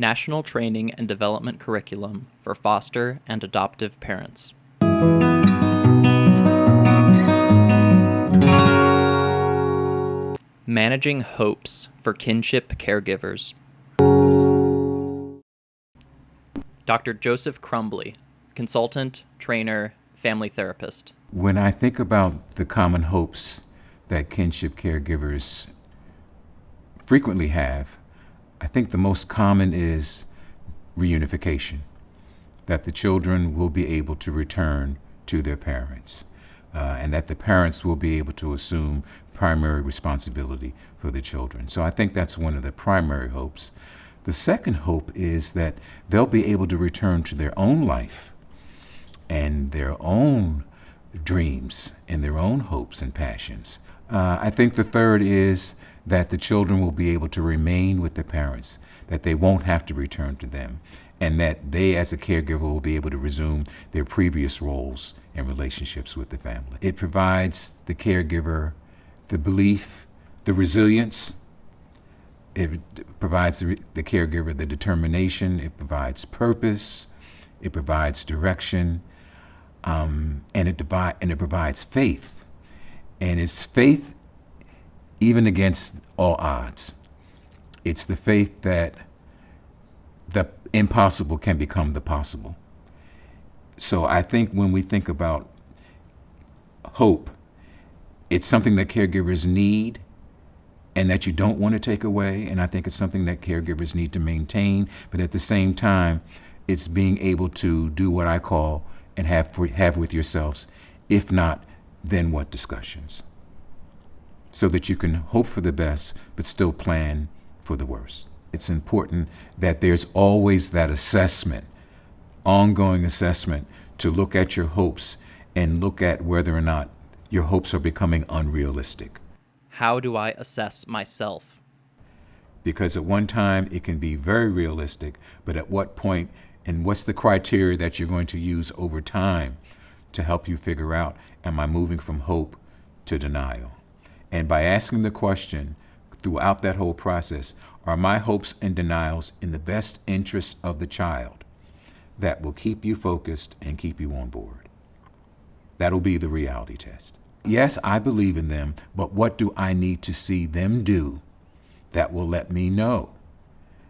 National Training and Development Curriculum for Foster and Adoptive Parents. Managing Hopes for Kinship Caregivers. Dr. Joseph Crumbley, consultant, trainer, family therapist. When I think about the common hopes that kinship caregivers frequently have, I think the most common is reunification, that the children will be able to return to their parents, and that the parents will be able to assume primary responsibility for the children. So I think that's one of the primary hopes. The second hope is that they'll be able to return to their own life and their own dreams and their own hopes and passions. I think the third is that the children will be able to remain with the parents, that they won't have to return to them, and that they as a caregiver will be able to resume their previous roles and relationships with the family. It provides the caregiver the belief, the resilience. It provides the caregiver the determination. It provides purpose. It provides direction, and it provides faith. And it's faith even against all odds. It's the faith that the impossible can become the possible. So I think when we think about hope, it's something that caregivers need and that you don't want to take away. And I think it's something that caregivers need to maintain. But at the same time, it's being able to do what I call and have with yourselves, if not, then what discussions, so that you can hope for the best, but still plan for the worst. It's important that there's always that assessment, ongoing assessment, to look at your hopes and look at whether or not your hopes are becoming unrealistic. How do I assess myself? Because at one time it can be very realistic, but at what point and what's the criteria that you're going to use over time to help you figure out, am I moving from hope to denial? And by asking the question throughout that whole process, are my hopes and denials in the best interest of the child? That will keep you focused and keep you on board. That'll be the reality test. Yes, I believe in them, but what do I need to see them do that will let me know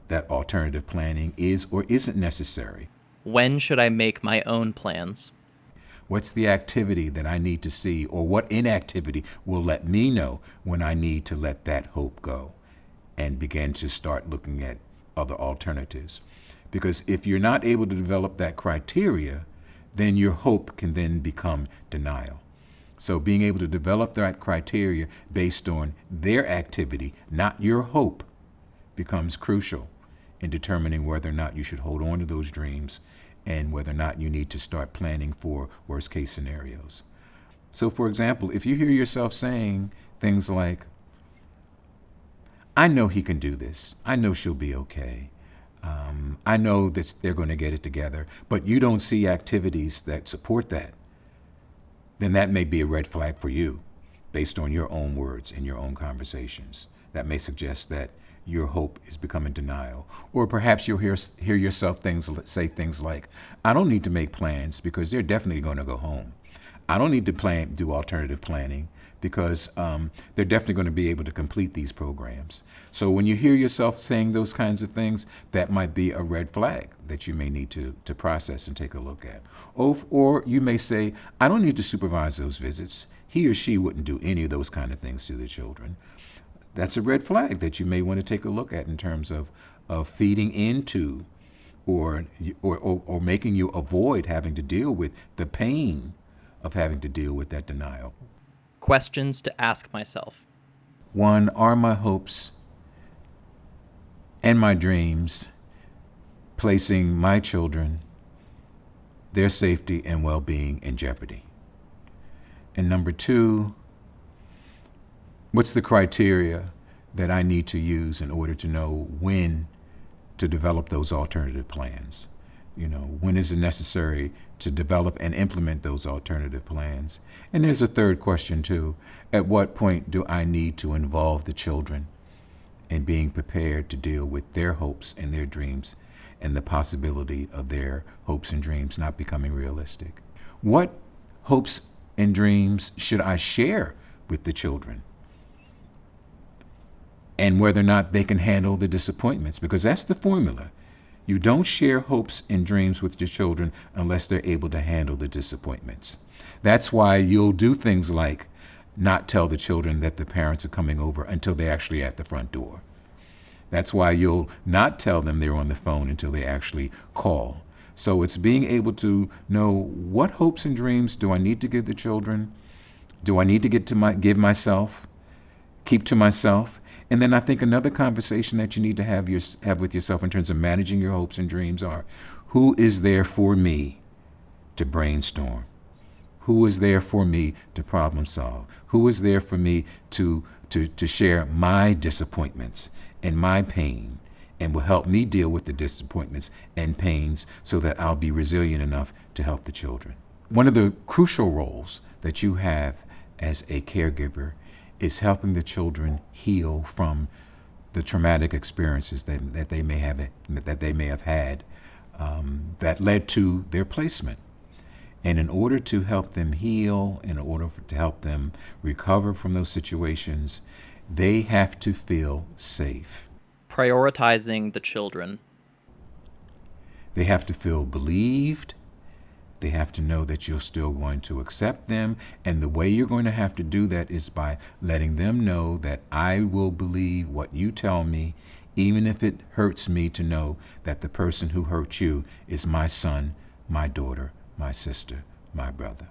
that alternative planning is or isn't necessary? When should I make my own plans? What's the activity that I need to see, or what inactivity will let me know when I need to let that hope go and begin to start looking at other alternatives? Because if you're not able to develop that criteria, then your hope can then become denial. So being able to develop that criteria based on their activity, not your hope, becomes crucial in determining whether or not you should hold on to those dreams and whether or not you need to start planning for worst case scenarios. So for example, if you hear yourself saying things like, I know he can do this, I know she'll be okay, I know that they're going to get it together, but you don't see activities that support that, then that may be a red flag for you based on your own words and your own conversations. That may suggest that your hope is becoming denial. Or perhaps you'll hear yourself say things like, I don't need to make plans because they're definitely going to go home. I don't need to do alternative planning because they're definitely going to be able to complete these programs. So when you hear yourself saying those kinds of things, that might be a red flag that you may need to process and take a look at. Or you may say, I don't need to supervise those visits. He or she wouldn't do any of those kind of things to the children. That's a red flag that you may want to take a look at in terms of feeding into or making you avoid having to deal with the pain of having to deal with that denial. Questions to ask myself. 1, are my hopes and my dreams placing my children, their safety and well-being in jeopardy? And number 2, what's the criteria that I need to use in order to know when to develop those alternative plans? When is it necessary to develop and implement those alternative plans? And there's a third question too. At what point do I need to involve the children and being prepared to deal with their hopes and their dreams and the possibility of their hopes and dreams not becoming realistic. What hopes and dreams should I share with the children? And whether or not they can handle the disappointments, because that's the formula. You don't share hopes and dreams with your children unless they're able to handle the disappointments. That's why you'll do things like not tell the children that the parents are coming over until they're actually at the front door. That's why you'll not tell them they're on the phone until they actually call. So it's being able to know, what hopes and dreams do I need to give the children? Do I need to give myself, keep to myself? And then I think another conversation that you need to have with yourself in terms of managing your hopes and dreams are, who is there for me to brainstorm? Who is there for me to problem solve? Who is there for me to share my disappointments and my pain, and will help me deal with the disappointments and pains so that I'll be resilient enough to help the children? One of the crucial roles that you have as a caregiver is helping the children heal from the traumatic experiences that they may have had that led to their placement. And in order to help them heal, in order to help them recover from those situations, they have to feel safe. Prioritizing the children. They have to feel believed. They have to know that you're still going to accept them. And the way you're going to have to do that is by letting them know that I will believe what you tell me, even if it hurts me to know that the person who hurt you is my son, my daughter, my sister, my brother.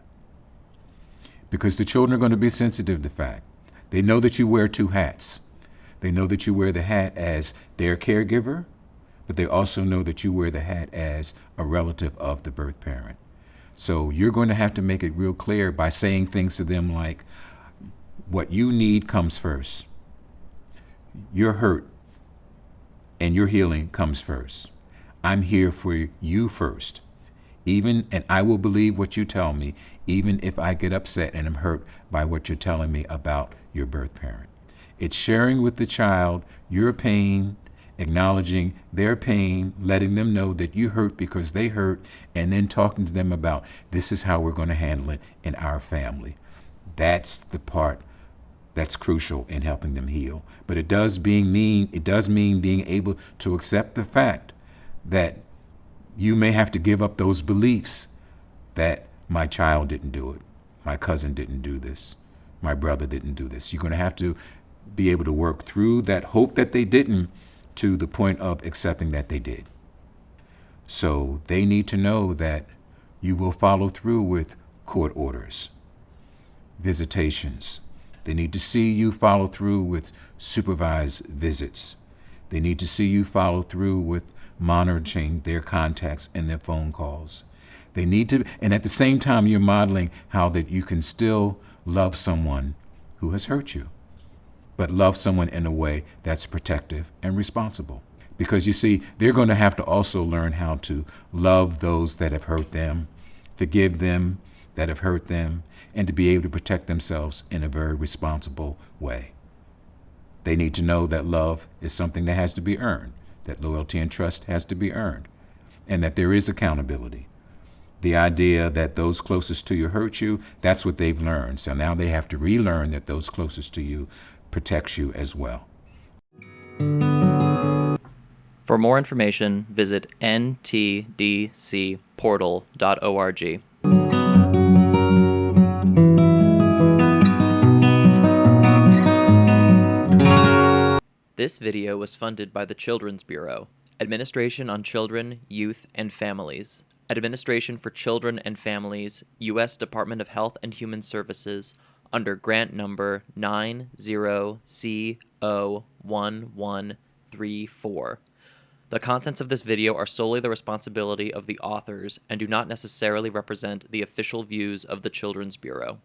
Because the children are going to be sensitive to the fact. They know that you wear two hats. They know that you wear the hat as their caregiver, but they also know that you wear the hat as a relative of the birth parent. So you're going to have to make it real clear by saying things to them like, what you need comes first. Your hurt and your healing comes first. I'm here for you first. And I will believe what you tell me, even if I get upset and am hurt by what you're telling me about your birth parent. It's sharing with the child your pain, acknowledging their pain, letting them know that you hurt because they hurt, and then talking to them about, this is how we're going to handle it in our family. That's the part that's crucial in helping them heal. But it does mean being able to accept the fact that you may have to give up those beliefs that my child didn't do it, my cousin didn't do this, my brother didn't do this. You're going to have to be able to work through that hope that they didn't to the point of accepting that they did. So they need to know that you will follow through with court orders, visitations. They need to see you follow through with supervised visits. They need to see you follow through with monitoring their contacts and their phone calls. They need to, and at the same time, you're modeling how that you can still love someone who has hurt you, but love someone in a way that's protective and responsible. Because you see, they're going to have to also learn how to love those that have hurt them, forgive them that have hurt them, and to be able to protect themselves in a very responsible way. They need to know that love is something that has to be earned, that loyalty and trust has to be earned, and that there is accountability. The idea that those closest to you hurt you, that's what they've learned. So now they have to relearn that those closest to you protects you as well. For more information, visit ntdcportal.org. This video was funded by the Children's Bureau, Administration on Children, Youth, and Families, Administration for Children and Families, U.S. Department of Health and Human Services, under grant number 90C01134. The contents of this video are solely the responsibility of the authors and do not necessarily represent the official views of the Children's Bureau.